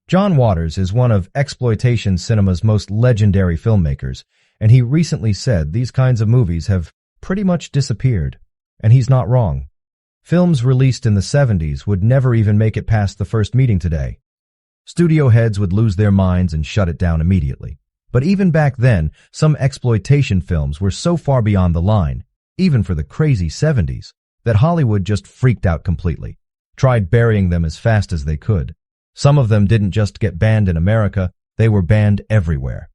John Waters is one of exploitation cinema's most legendary filmmakers, and he recently said these kinds of movies have pretty much disappeared. And he's not wrong. Films released in the 70s would never even make it past the first meeting today. Studio heads would lose their minds and shut it down immediately. But even back then, some exploitation films were so far beyond the line, even for the crazy 70s, that Hollywood just freaked out completely, tried burying them as fast as they could. Some of them didn't just get banned in America, they were banned everywhere.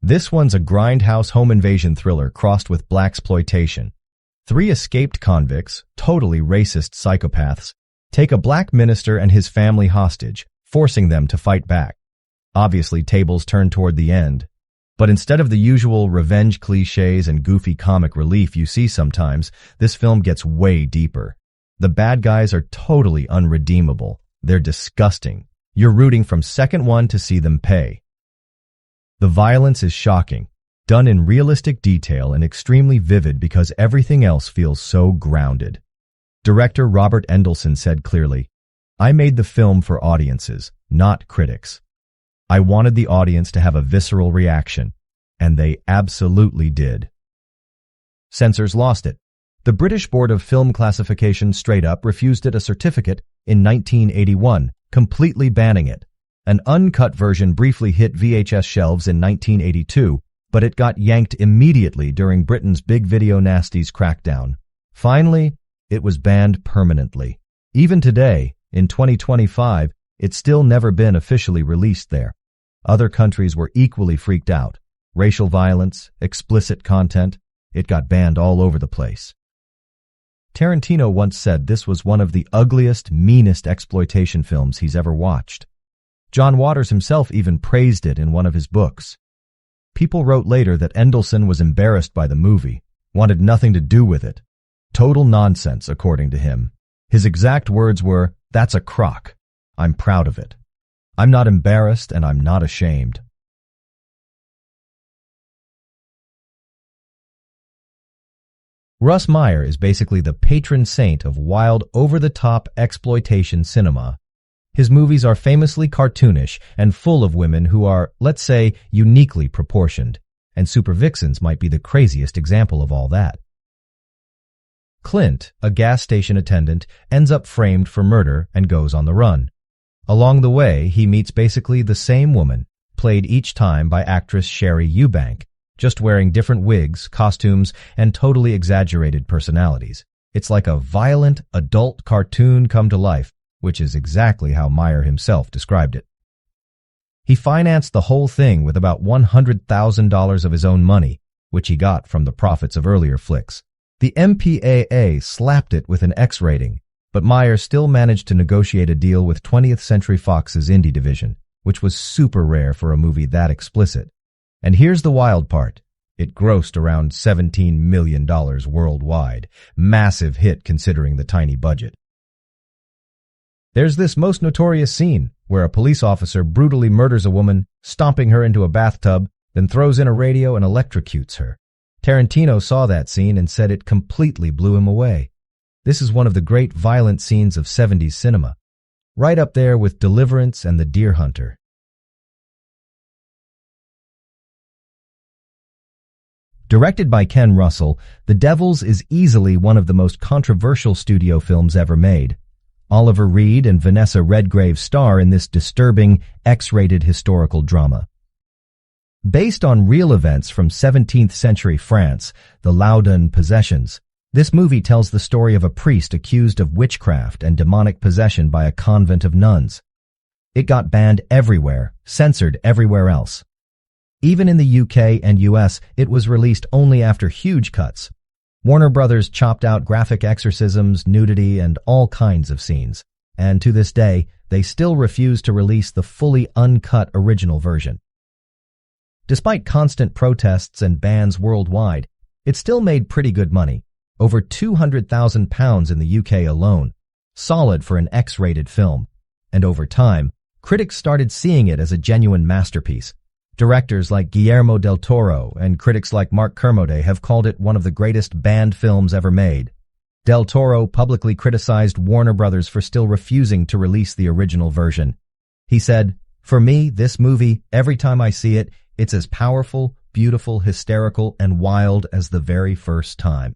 This one's a grindhouse home invasion thriller crossed with blaxploitation. 3 escaped convicts, totally racist psychopaths, take a black minister and his family hostage, forcing them to fight back. Obviously, tables turn toward the end. But instead of the usual revenge cliches and goofy comic relief you see sometimes, this film gets way deeper. The bad guys are totally unredeemable. They're disgusting. You're rooting from second one to see them pay. The violence is shocking, done in realistic detail and extremely vivid because everything else feels so grounded. Director Robert Endelson said clearly, "I made the film for audiences, not critics. I wanted the audience to have a visceral reaction, and they absolutely did." Censors lost it. The British Board of Film Classification straight up refused it a certificate in 1981, completely banning it. An uncut version briefly hit VHS shelves in 1982, but it got yanked immediately during Britain's Big Video Nasties crackdown. Finally, it was banned permanently. Even today, in 2025, it's still never been officially released there. Other countries were equally freaked out. Racial violence, explicit content, it got banned all over the place. Tarantino once said this was one of the ugliest, meanest exploitation films he's ever watched. John Waters himself even praised it in one of his books. People wrote later that Endelson was embarrassed by the movie, wanted nothing to do with it. Total nonsense, according to him. His exact words were, "That's a crock. I'm proud of it. I'm not embarrassed and I'm not ashamed." Russ Meyer is basically the patron saint of wild, over-the-top exploitation cinema. His movies are famously cartoonish and full of women who are, let's say, uniquely proportioned, and Super Vixens might be the craziest example of all that. Clint, a gas station attendant, ends up framed for murder and goes on the run. Along the way, he meets basically the same woman, played each time by actress Sherry Eubank, just wearing different wigs, costumes, and totally exaggerated personalities. It's like a violent, adult cartoon come to life, which is exactly how Meyer himself described it. He financed the whole thing with about $100,000 of his own money, which he got from the profits of earlier flicks. The MPAA slapped it with an X rating, but Meyer still managed to negotiate a deal with 20th Century Fox's indie division, which was super rare for a movie that explicit. And here's the wild part. It grossed around $17 million worldwide. Massive hit considering the tiny budget. There's this most notorious scene where a police officer brutally murders a woman, stomping her into a bathtub, then throws in a radio and electrocutes her. Tarantino saw that scene and said it completely blew him away. This is one of the great violent scenes of 70s cinema, right up there with Deliverance and The Deer Hunter. Directed by Ken Russell, The Devils is easily one of the most controversial studio films ever made. Oliver Reed and Vanessa Redgrave star in this disturbing, X-rated historical drama. Based on real events from 17th century France, the Loudun possessions, this movie tells the story of a priest accused of witchcraft and demonic possession by a convent of nuns. It got banned everywhere, censored everywhere else. Even in the UK and US, it was released only after huge cuts. Warner Brothers chopped out graphic exorcisms, nudity, and all kinds of scenes. And to this day, they still refuse to release the fully uncut original version. Despite constant protests and bans worldwide, it still made pretty good money. Over £200,000 in the UK alone. Solid for an X-rated film. And over time, critics started seeing it as a genuine masterpiece. Directors like Guillermo del Toro and critics like Mark Kermode have called it one of the greatest banned films ever made. Del Toro publicly criticized Warner Brothers for still refusing to release the original version. He said, "For me, this movie, every time I see it, it's as powerful, beautiful, hysterical, and wild as the very first time."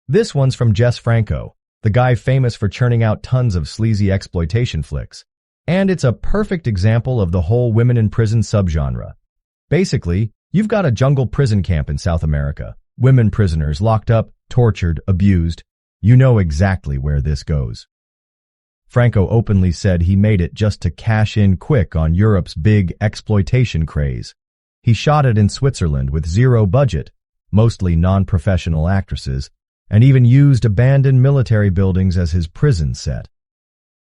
This one's from Jess Franco, the guy famous for churning out tons of sleazy exploitation flicks. And it's a perfect example of the whole women in prison subgenre. Basically, you've got a jungle prison camp in South America. Women prisoners locked up, tortured, abused. You know exactly where this goes. Franco openly said he made it just to cash in quick on Europe's big exploitation craze. He shot it in Switzerland with zero budget, mostly non-professional actresses, and even used abandoned military buildings as his prison set.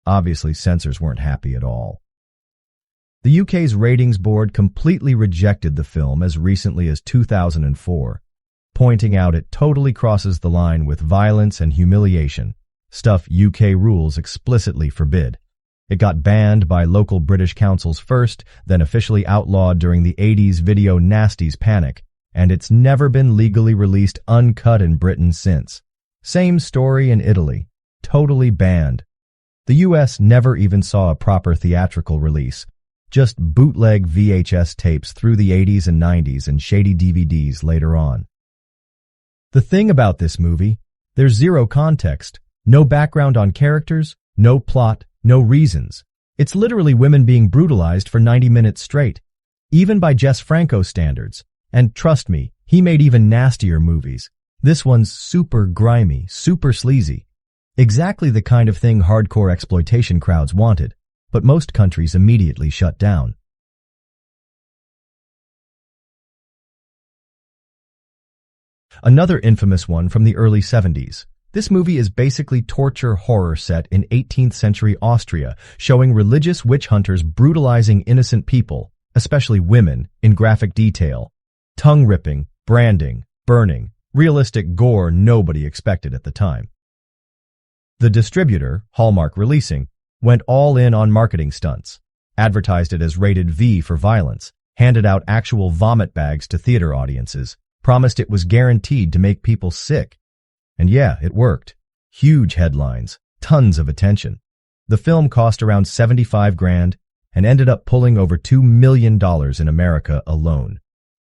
Obviously, censors weren't happy at all. The UK's ratings board completely rejected the film as recently as 2004, pointing out it totally crosses the line with violence and humiliation, stuff UK rules explicitly forbid. It got banned by local British councils first, then officially outlawed during the 80s video nasties panic, and it's never been legally released uncut in Britain since. Same story in Italy. Totally banned. The US never even saw a proper theatrical release, just bootleg VHS tapes through the 80s and 90s and shady DVDs later on. The thing about this movie, there's zero context, no background on characters, no plot, no reasons. It's literally women being brutalized for 90 minutes straight, even by Jess Franco standards. And trust me, he made even nastier movies. This one's super grimy, super sleazy. Exactly the kind of thing hardcore exploitation crowds wanted, but most countries immediately shut down. Another infamous one from the early 70s. This movie is basically torture horror set in 18th century Austria, showing religious witch hunters brutalizing innocent people, especially women, in graphic detail. Tongue-ripping, branding, burning, realistic gore nobody expected at the time. The distributor, Hallmark Releasing, went all in on marketing stunts, advertised it as rated V for violence, handed out actual vomit bags to theater audiences, promised it was guaranteed to make people sick. And yeah, it worked. Huge headlines, tons of attention. The film cost around 75 grand and ended up pulling over $2 million in America alone.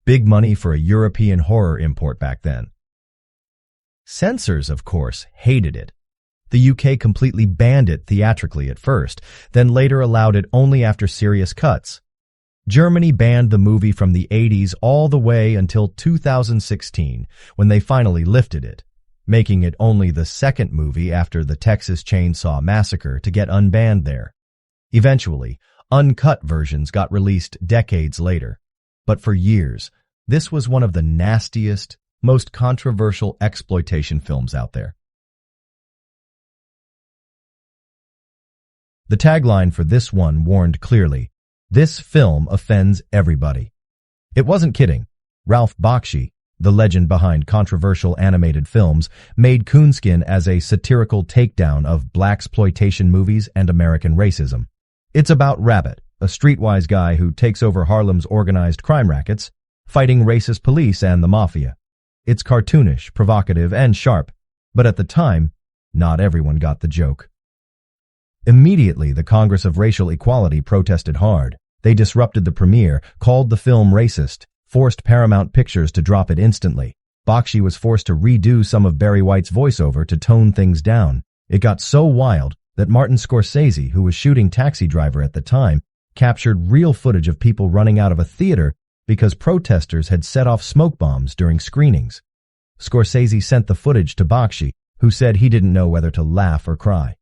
Big money for a European horror import back then. Censors, of course, hated it. The UK completely banned it theatrically at first, then later allowed it only after serious cuts. Germany banned the movie from the 80s all the way until 2016, when they finally lifted it, making it only the second movie after the Texas Chainsaw Massacre to get unbanned there. Eventually, uncut versions got released decades later. But for years, this was one of the nastiest, most controversial exploitation films out there. The tagline for this one warned clearly, "This film offends everybody." It wasn't kidding. Ralph Bakshi, the legend behind controversial animated films, made Coonskin as a satirical takedown of blaxploitation movies and American racism. It's about Rabbit, a streetwise guy who takes over Harlem's organized crime rackets, fighting racist police and the mafia. It's cartoonish, provocative, and sharp, but at the time, not everyone got the joke. Immediately, the Congress of Racial Equality protested hard. They disrupted the premiere, called the film racist, forced Paramount Pictures to drop it instantly. Bakshi was forced to redo some of Barry White's voiceover to tone things down. It got so wild that Martin Scorsese, who was shooting Taxi Driver at the time, captured real footage of people running out of a theater because protesters had set off smoke bombs during screenings. Scorsese sent the footage to Bakshi, who said he didn't know whether to laugh or cry.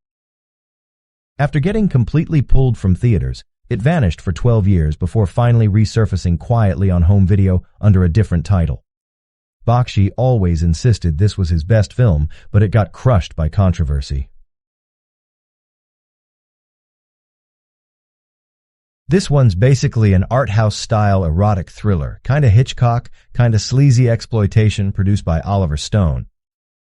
After getting completely pulled from theaters, it vanished for 12 years before finally resurfacing quietly on home video under a different title. Bakshi always insisted this was his best film, but it got crushed by controversy. This one's basically an art house-style erotic thriller, kinda Hitchcock, kinda sleazy exploitation produced by Oliver Stone.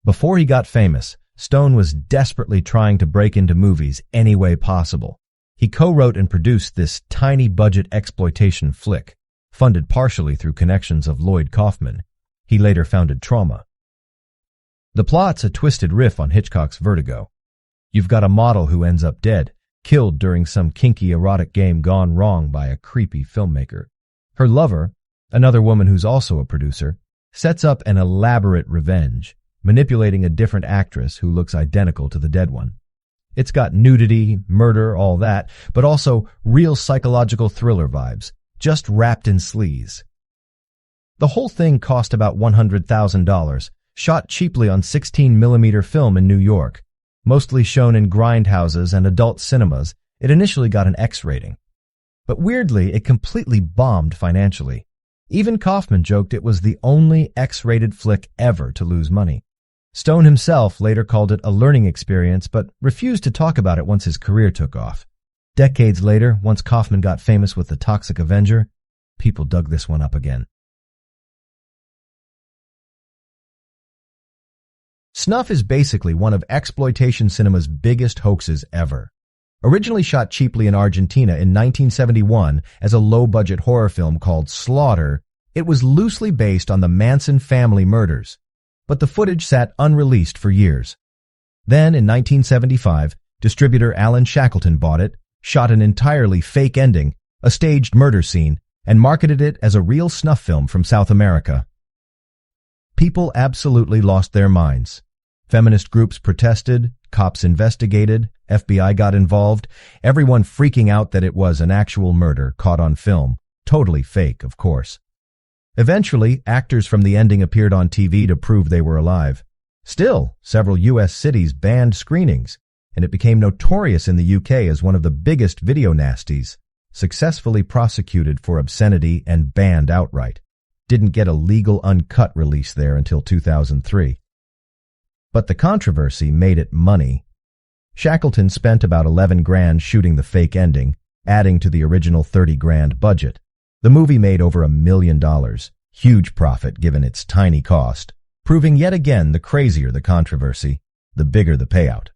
Before he got famous, Stone was desperately trying to break into movies any way possible. He co-wrote and produced this tiny-budget exploitation flick, funded partially through connections of Lloyd Kaufman. He later founded Trauma. The plot's a twisted riff on Hitchcock's Vertigo. You've got a model who ends up dead, killed during some kinky erotic game gone wrong by a creepy filmmaker. Her lover, another woman who's also a producer, sets up an elaborate revenge, manipulating a different actress who looks identical to the dead one. It's got nudity, murder, all that, but also real psychological thriller vibes, just wrapped in sleaze. The whole thing cost about $100,000, shot cheaply on 16mm film in New York. Mostly shown in grindhouses and adult cinemas, it initially got an X rating. But weirdly, it completely bombed financially. Even Kaufman joked it was the only X-rated flick ever to lose money. Stone himself later called it a learning experience, but refused to talk about it once his career took off. Decades later, once Kaufman got famous with The Toxic Avenger, people dug this one up again. Snuff is basically one of exploitation cinema's biggest hoaxes ever. Originally shot cheaply in Argentina in 1971 as a low-budget horror film called Slaughter, it was loosely based on the Manson family murders, but the footage sat unreleased for years. Then, in 1975, distributor Alan Shackleton bought it, shot an entirely fake ending, a staged murder scene, and marketed it as a real snuff film from South America. People absolutely lost their minds. Feminist groups protested, cops investigated, FBI got involved, everyone freaking out that it was an actual murder caught on film. Totally fake, of course. Eventually, actors from the ending appeared on TV to prove they were alive. Still, several U.S. cities banned screenings, and it became notorious in the U.K. as one of the biggest video nasties, successfully prosecuted for obscenity and banned outright. Didn't get a legal uncut release there until 2003. But the controversy made it money. Shackleton spent about 11 grand shooting the fake ending, adding to the original 30 grand budget. The movie made over $1 million, huge profit given its tiny cost, proving yet again the crazier the controversy, the bigger the payout.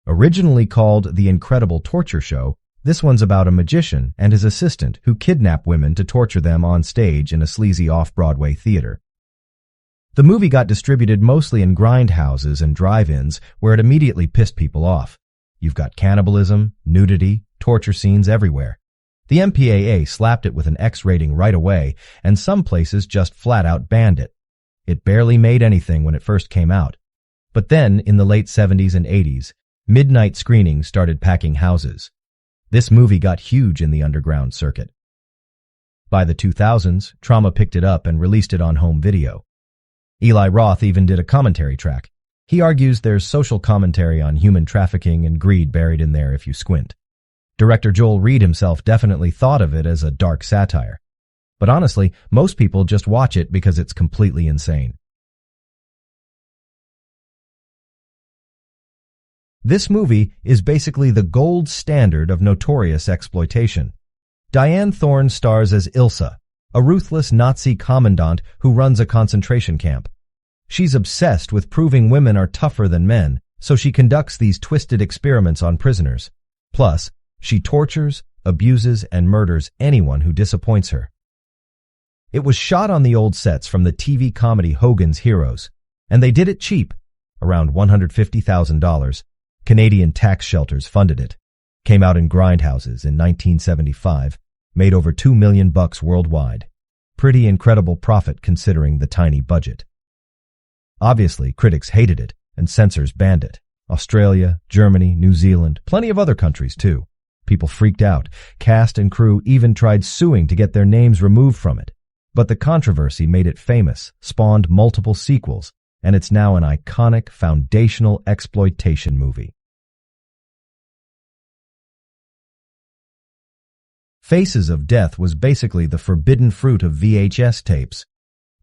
Originally called The Incredible Torture Show, this one's about a magician and his assistant who kidnap women to torture them on stage in a sleazy off-Broadway theater. The movie got distributed mostly in grindhouses and drive-ins where it immediately pissed people off. You've got cannibalism, nudity, torture scenes everywhere. The MPAA slapped it with an X rating right away, and some places just flat-out banned it. It barely made anything when it first came out. But then, in the late 70s and 80s, midnight screenings started packing houses. This movie got huge in the underground circuit. By the 2000s, Trauma picked it up and released it on home video. Eli Roth even did a commentary track. He argues there's social commentary on human trafficking and greed buried in there if you squint. Director Joel Reed himself definitely thought of it as a dark satire. But honestly, most people just watch it because it's completely insane. This movie is basically the gold standard of notorious exploitation. Diane Thorne stars as Ilsa, a ruthless Nazi commandant who runs a concentration camp. She's obsessed with proving women are tougher than men, so she conducts these twisted experiments on prisoners. Plus, she tortures, abuses, and murders anyone who disappoints her. It was shot on the old sets from the TV comedy Hogan's Heroes, and they did it cheap, around $150,000. Canadian tax shelters funded it. Came out in grindhouses in 1975. Made over $2 million worldwide. Pretty incredible profit considering the tiny budget. Obviously, critics hated it, and censors banned it. Australia, Germany, New Zealand, plenty of other countries too. People freaked out. Cast and crew even tried suing to get their names removed from it. But the controversy made it famous, spawned multiple sequels, and it's now an iconic, foundational exploitation movie. Faces of Death was basically the forbidden fruit of VHS tapes.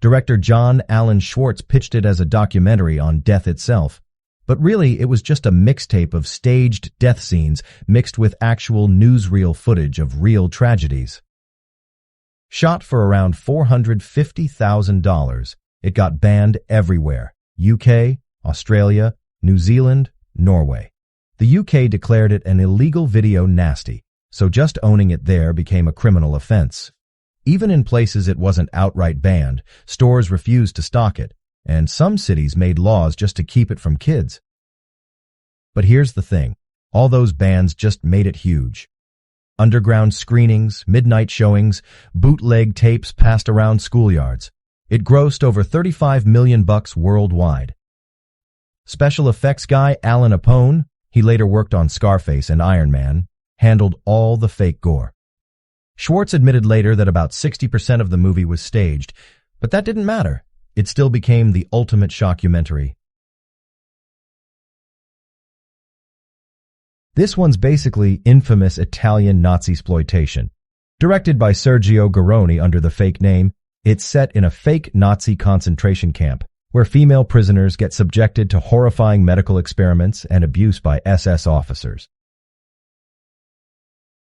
Director John Allen Schwartz pitched it as a documentary on death itself, but really it was just a mixtape of staged death scenes mixed with actual newsreel footage of real tragedies. Shot for around $450,000, it got banned everywhere: UK, Australia, New Zealand, Norway. The UK declared it an illegal video nasty, so just owning it there became a criminal offense. Even in places it wasn't outright banned, stores refused to stock it, and some cities made laws just to keep it from kids. But here's the thing, all those bans just made it huge. Underground screenings, midnight showings, bootleg tapes passed around schoolyards. It grossed over $35 million worldwide. Special effects guy Alan Apone, he later worked on Scarface and Iron Man, handled all the fake gore. Schwartz admitted later that about 60% of the movie was staged, but that didn't matter. It still became the ultimate shockumentary. This one's basically infamous Italian Nazi-exploitation. Directed by Sergio Garrone under the fake name, it's set in a fake Nazi concentration camp, where female prisoners get subjected to horrifying medical experiments and abuse by SS officers.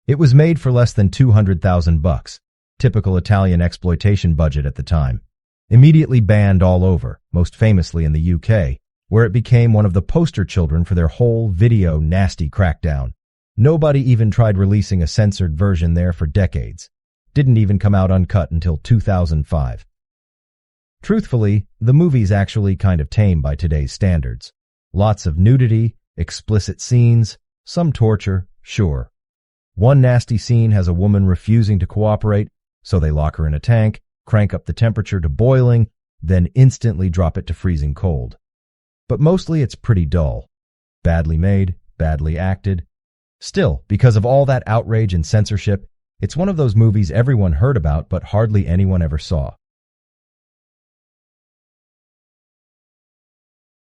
It was made for less than $200,000, typical Italian exploitation budget at the time. Immediately banned all over, most famously in the UK, where it became one of the poster children for their whole video nasty crackdown. Nobody even tried releasing a censored version there for decades. Didn't even come out uncut until 2005. Truthfully, the movie's actually kind of tame by today's standards. Lots of nudity, explicit scenes, some torture, sure. One nasty scene has a woman refusing to cooperate, so they lock her in a tank, crank up the temperature to boiling, then instantly drop it to freezing cold. But mostly it's pretty dull. Badly made, badly acted. Still, because of all that outrage and censorship, it's one of those movies everyone heard about but hardly anyone ever saw.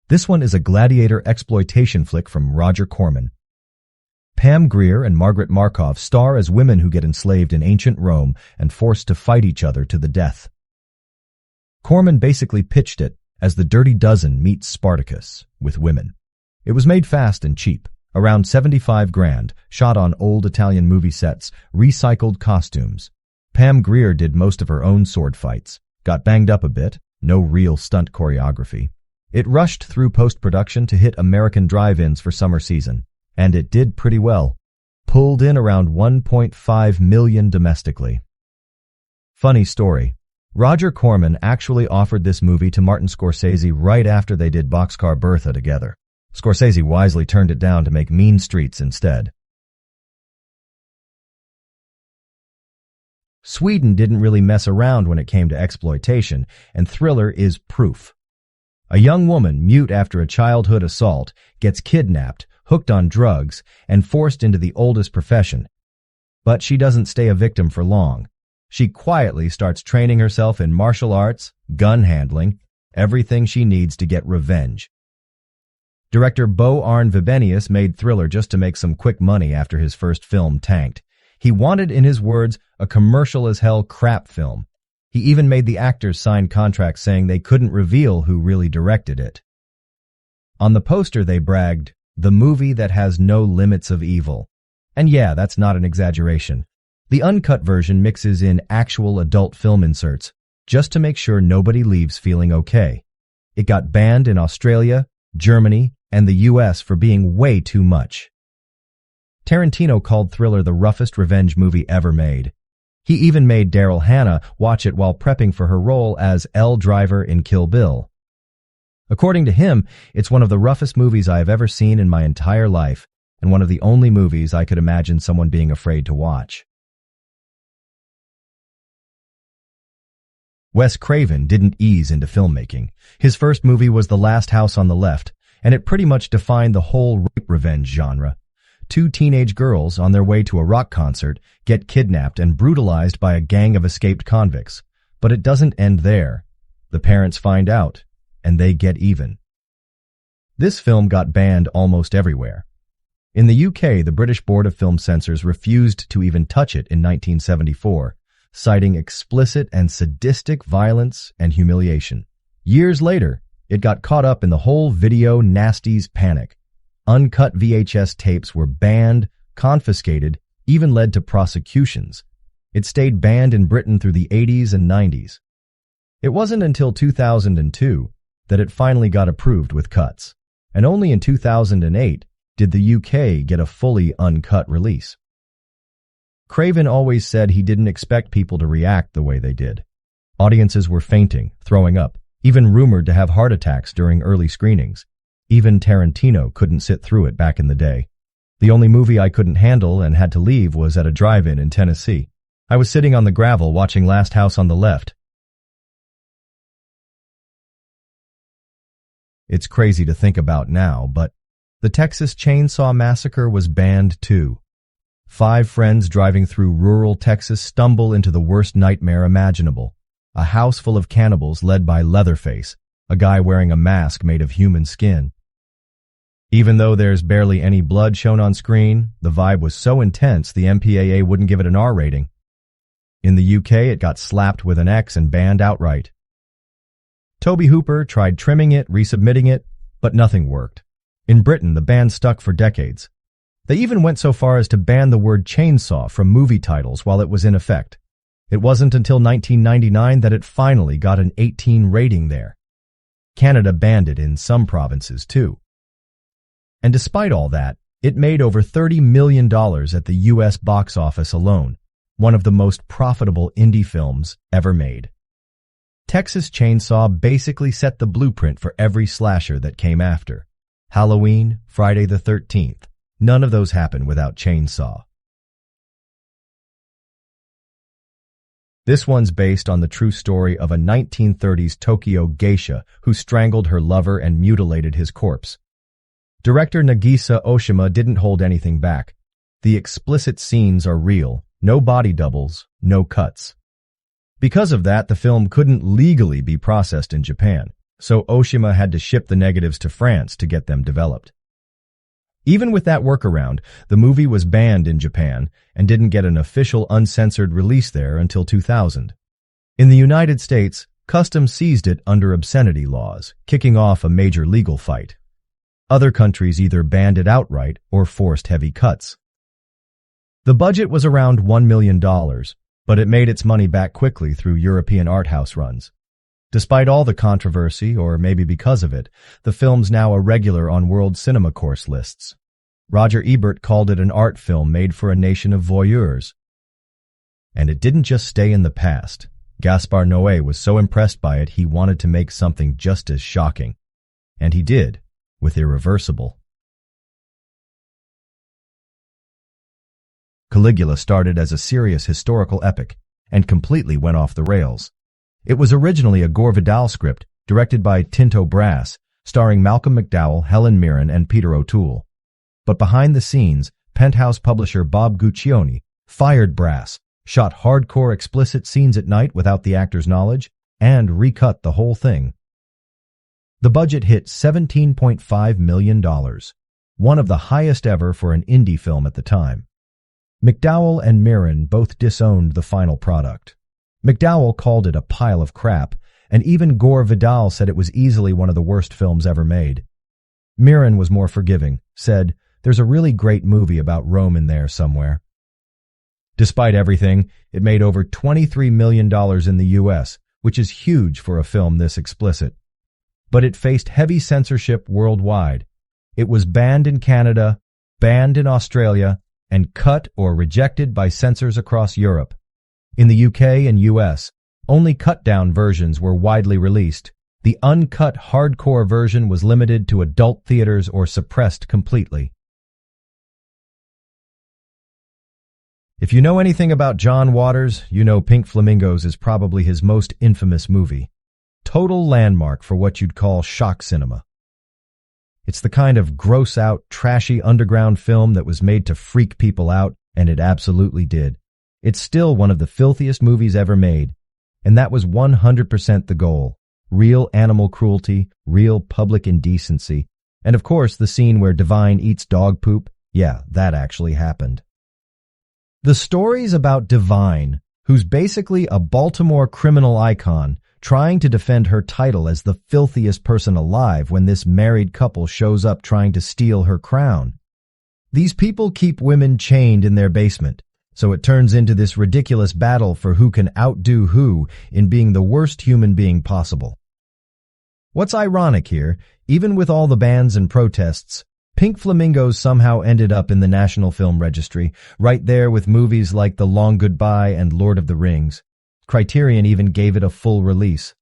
This one is a gladiator exploitation flick from Roger Corman. Pam Grier and Margaret Markov star as women who get enslaved in ancient Rome and forced to fight each other to the death. Corman basically pitched it as the Dirty Dozen meets Spartacus, with women. It was made fast and cheap, around $75,000, shot on old Italian movie sets, recycled costumes. Pam Grier did most of her own sword fights, got banged up a bit, no real stunt choreography. It rushed through post-production to hit American drive-ins for summer season, and it did pretty well. Pulled in around $1.5 million domestically. Funny story. Roger Corman actually offered this movie to Martin Scorsese right after they did Boxcar Bertha together. Scorsese wisely turned it down to make Mean Streets instead. Sweden didn't really mess around when it came to exploitation, and Thriller is proof. A young woman, mute after a childhood assault, gets kidnapped, hooked on drugs, and forced into the oldest profession. But she doesn't stay a victim for long. She quietly starts training herself in martial arts, gun handling, everything she needs to get revenge. Director Bo Arne Vibenius made Thriller just to make some quick money after his first film tanked. He wanted, in his words, a commercial-as-hell crap film. He even made the actors sign contracts saying they couldn't reveal who really directed it. On the poster they bragged, "The movie that has no limits of evil." And yeah, that's not an exaggeration. The uncut version mixes in actual adult film inserts, just to make sure nobody leaves feeling okay. It got banned in Australia, Germany, and the US for being way too much. Tarantino called Thriller the roughest revenge movie ever made. He even made Daryl Hannah watch it while prepping for her role as Elle Driver in Kill Bill. According to him, it's one of the roughest movies I have ever seen in my entire life, and one of the only movies I could imagine someone being afraid to watch. Wes Craven didn't ease into filmmaking. His first movie was The Last House on the Left, and it pretty much defined the whole rape revenge genre. Two teenage girls on their way to a rock concert get kidnapped and brutalized by a gang of escaped convicts. But it doesn't end there. The parents find out, and they get even. This film got banned almost everywhere. In the UK, the British Board of Film Censors refused to even touch it in 1974, citing explicit and sadistic violence and humiliation. Years later, it got caught up in the whole video nasties panic. Uncut VHS tapes were banned, confiscated, even led to prosecutions. It stayed banned in Britain through the 80s and 90s. It wasn't until 2002 that it finally got approved with cuts, and only in 2008 did the UK get a fully uncut release. Craven always said he didn't expect people to react the way they did. Audiences were fainting, throwing up, even rumored to have heart attacks during early screenings. Even Tarantino couldn't sit through it back in the day. The only movie I couldn't handle and had to leave was at a drive-in in Tennessee. I was sitting on the gravel watching Last House on the Left. It's crazy to think about now, but the Texas Chainsaw Massacre was banned too. 5 friends driving through rural Texas stumble into the worst nightmare imaginable. A house full of cannibals led by Leatherface, a guy wearing a mask made of human skin. Even though there's barely any blood shown on screen, the vibe was so intense the MPAA wouldn't give it an R rating. In the UK, it got slapped with an X and banned outright. Toby Hooper tried trimming it, resubmitting it, but nothing worked. In Britain, the ban stuck for decades. They even went so far as to ban the word chainsaw from movie titles while it was in effect. It wasn't until 1999 that it finally got an 18 rating there. Canada banned it in some provinces too. And despite all that, it made over $30 million at the US box office alone, one of the most profitable indie films ever made. Texas Chainsaw basically set the blueprint for every slasher that came after. Halloween, Friday the 13th. None of those happened without Chainsaw. This one's based on the true story of a 1930s Tokyo geisha who strangled her lover and mutilated his corpse. Director Nagisa Oshima didn't hold anything back. The explicit scenes are real, no body doubles, no cuts. Because of that, the film couldn't legally be processed in Japan, so Oshima had to ship the negatives to France to get them developed. Even with that workaround, the movie was banned in Japan and didn't get an official uncensored release there until 2000. In the United States, Customs seized it under obscenity laws, kicking off a major legal fight. Other countries either banned it outright or forced heavy cuts. The budget was around $1 million, but it made its money back quickly through European art house runs. Despite all the controversy, or maybe because of it, the film's now a regular on world cinema course lists. Roger Ebert called it an art film made for a nation of voyeurs. And it didn't just stay in the past. Gaspar Noé was so impressed by it he wanted to make something just as shocking. And he did, with Irreversible. Caligula started as a serious historical epic and completely went off the rails. It was originally a Gore Vidal script, directed by Tinto Brass, starring Malcolm McDowell, Helen Mirren, and Peter O'Toole. But behind the scenes, Penthouse publisher Bob Guccione fired Brass, shot hardcore explicit scenes at night without the actor's knowledge, and recut the whole thing. The budget hit $17.5 million, one of the highest ever for an indie film at the time. McDowell and Mirren both disowned the final product. McDowell called it a pile of crap, and even Gore Vidal said it was easily one of the worst films ever made. Mirren was more forgiving, said, "There's a really great movie about Rome in there somewhere." Despite everything, it made over $23 million in the US, which is huge for a film this explicit. But it faced heavy censorship worldwide. It was banned in Canada, banned in Australia, and cut or rejected by censors across Europe. In the UK and US, only cut-down versions were widely released. The uncut hardcore version was limited to adult theaters or suppressed completely. If you know anything about John Waters, you know Pink Flamingos is probably his most infamous movie. Total landmark for what you'd call shock cinema. It's the kind of gross-out, trashy underground film that was made to freak people out, and it absolutely did. It's still one of the filthiest movies ever made, and that was 100% the goal. Real animal cruelty, real public indecency, and of course the scene where Divine eats dog poop, yeah, that actually happened. The story's about Divine, who's basically a Baltimore criminal icon, trying to defend her title as the filthiest person alive when this married couple shows up trying to steal her crown. These people keep women chained in their basement, so it turns into this ridiculous battle for who can outdo who in being the worst human being possible. What's ironic here, even with all the bans and protests, Pink Flamingos somehow ended up in the National Film Registry, right there with movies like The Long Goodbye and Lord of the Rings. Criterion even gave it a full release.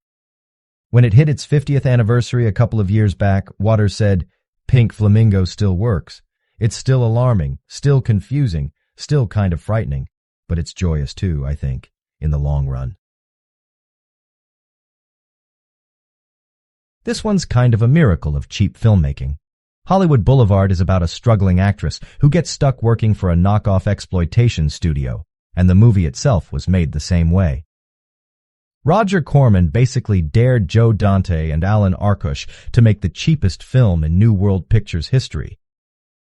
When it hit its 50th anniversary a couple of years back, Waters said, "Pink Flamingo still works. It's still alarming, still confusing, still kind of frightening, but it's joyous too, I think, in the long run." This one's kind of a miracle of cheap filmmaking. Hollywood Boulevard is about a struggling actress who gets stuck working for a knockoff exploitation studio, and the movie itself was made the same way. Roger Corman basically dared Joe Dante and Alan Arkush to make the cheapest film in New World Pictures history.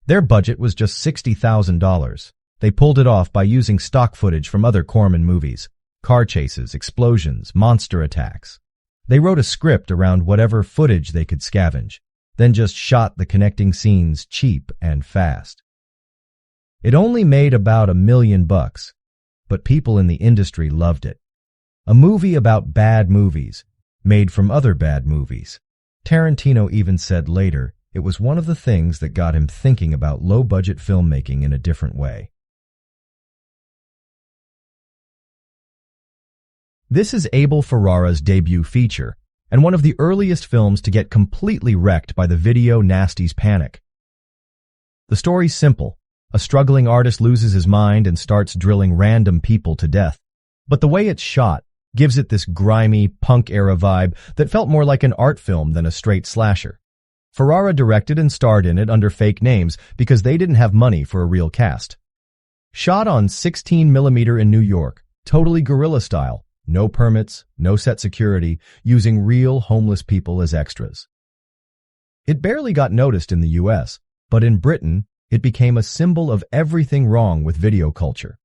Their budget was just $60,000. They pulled it off by using stock footage from other Corman movies: car chases, explosions, monster attacks. They wrote a script around whatever footage they could scavenge, then just shot the connecting scenes cheap and fast. It only made about $1 million, but people in the industry loved it. A movie about bad movies, made from other bad movies. Tarantino even said later it was one of the things that got him thinking about low-budget filmmaking in a different way. This is Abel Ferrara's debut feature, and one of the earliest films to get completely wrecked by the video nasties panic. The story's simple. A struggling artist loses his mind and starts drilling random people to death. But the way it's shot gives it this grimy, punk-era vibe that felt more like an art film than a straight slasher. Ferrara directed and starred in it under fake names because they didn't have money for a real cast. Shot on 16mm in New York, totally guerrilla style, no permits, no set security, using real homeless people as extras. It barely got noticed in the US, but in Britain, it became a symbol of everything wrong with video culture.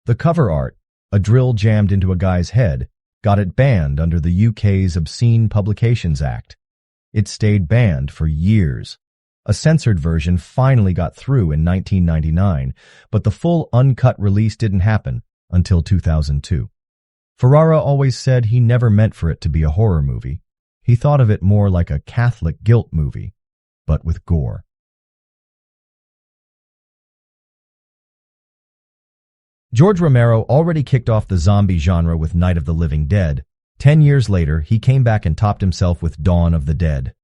The cover art, a drill jammed into a guy's head, got it banned under the UK's Obscene Publications Act. It stayed banned for years. A censored version finally got through in 1999, but the full uncut release didn't happen until 2002. Ferrara always said he never meant for it to be a horror movie. He thought of it more like a Catholic guilt movie, but with gore. George Romero already kicked off the zombie genre with Night of the Living Dead. 10 years later, he came back and topped himself with Dawn of the Dead.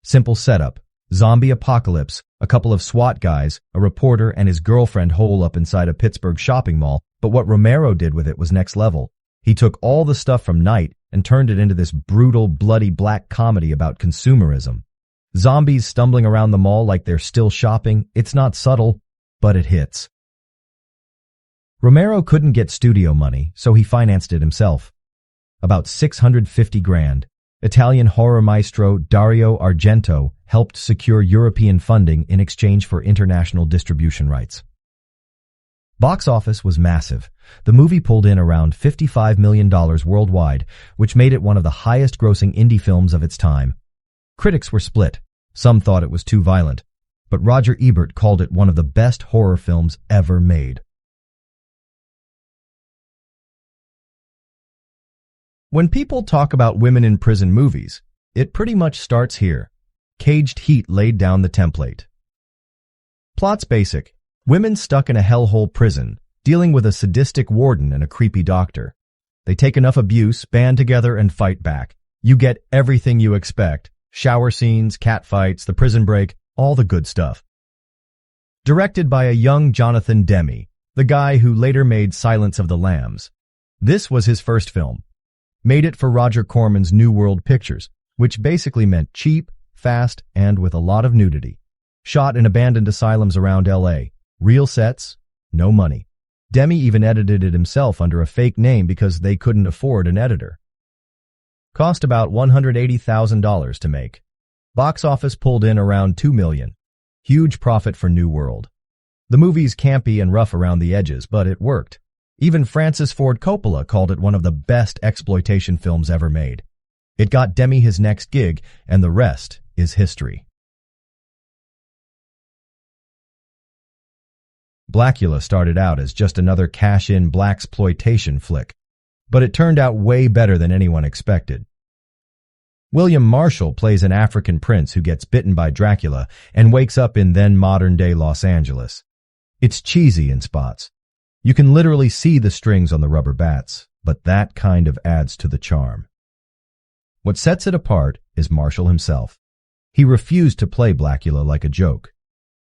Simple setup: zombie apocalypse, a couple of SWAT guys, a reporter, and his girlfriend hole up inside a Pittsburgh shopping mall. But what Romero did with it was next level. He took all the stuff from Night and turned it into this brutal, bloody black comedy about consumerism. Zombies stumbling around the mall like they're still shopping. It's not subtle, but it hits. Romero couldn't get studio money, so he financed it himself. About $650,000. Italian horror maestro Dario Argento helped secure European funding in exchange for international distribution rights. Box office was massive. The movie pulled in around $55 million worldwide, which made it one of the highest-grossing indie films of its time. Critics were split. Some thought it was too violent, but Roger Ebert called it one of the best horror films ever made. When people talk about women in prison movies, it pretty much starts here. Caged Heat laid down the template. Plot's basic. Women stuck in a hellhole prison, dealing with a sadistic warden and a creepy doctor. They take enough abuse, band together, and fight back. You get everything you expect. Shower scenes, catfights, the prison break, all the good stuff. Directed by a young Jonathan Demme, the guy who later made Silence of the Lambs. This was his first film. Made it for Roger Corman's New World Pictures, which basically meant cheap, fast, and with a lot of nudity. Shot in abandoned asylums around LA. Real sets, no money. Demme even edited it himself under a fake name because they couldn't afford an editor. Cost about $180,000 to make. Box office pulled in around $2 million. Huge profit for New World. The movie's campy and rough around the edges, but it worked. Even Francis Ford Coppola called it one of the best exploitation films ever made. It got Demme his next gig, and the rest is history. Blackula started out as just another cash-in blaxploitation flick, but it turned out way better than anyone expected. William Marshall plays an African prince who gets bitten by Dracula and wakes up in then modern-day Los Angeles. It's cheesy in spots. You can literally see the strings on the rubber bats, but that kind of adds to the charm. What sets it apart is Marshall himself. He refused to play Blackula like a joke.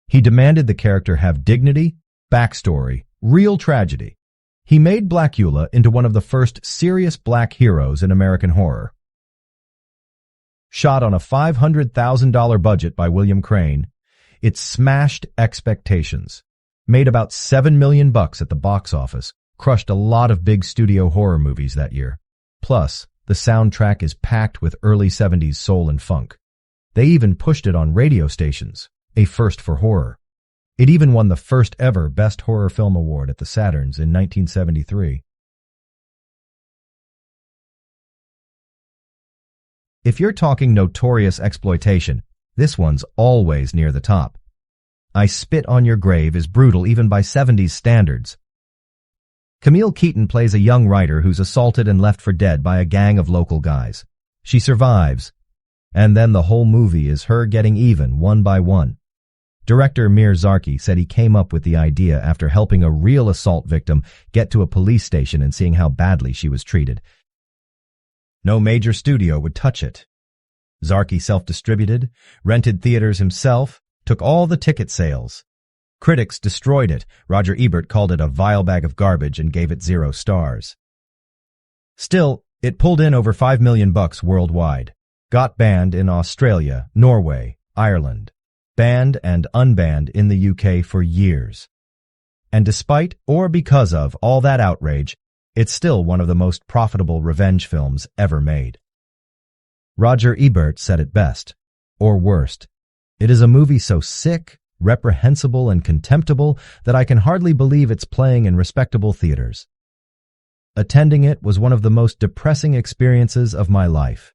He demanded the character have dignity, backstory, real tragedy. He made Blackula into one of the first serious black heroes in American horror. Shot on a $500,000 budget by William Crane, it smashed expectations. Made about $7 million at the box office, crushed a lot of big studio horror movies that year. Plus, the soundtrack is packed with early 70s soul and funk. They even pushed it on radio stations, a first for horror. It even won the first ever Best Horror Film Award at the Saturns in 1973. If you're talking notorious exploitation, this one's always near the top. I Spit on Your Grave is brutal even by 70s standards. Camille Keaton plays a young writer who's assaulted and left for dead by a gang of local guys. She survives, and then the whole movie is her getting even one by one. Director Mir Zarki said he came up with the idea after helping a real assault victim get to a police station and seeing how badly she was treated. No major studio would touch it. Zarki self-distributed, rented theaters himself, took all the ticket sales. Critics destroyed it. Roger Ebert called it a vile bag of garbage and gave it 0 stars. Still, it pulled in over $5 million worldwide. Got banned in Australia, Norway, Ireland. Banned and unbanned in the UK for years. And despite or because of all that outrage, it's still one of the most profitable revenge films ever made. Roger Ebert said it best, or worst. It is a movie so sick, reprehensible, and contemptible that I can hardly believe it's playing in respectable theaters. Attending it was one of the most depressing experiences of my life.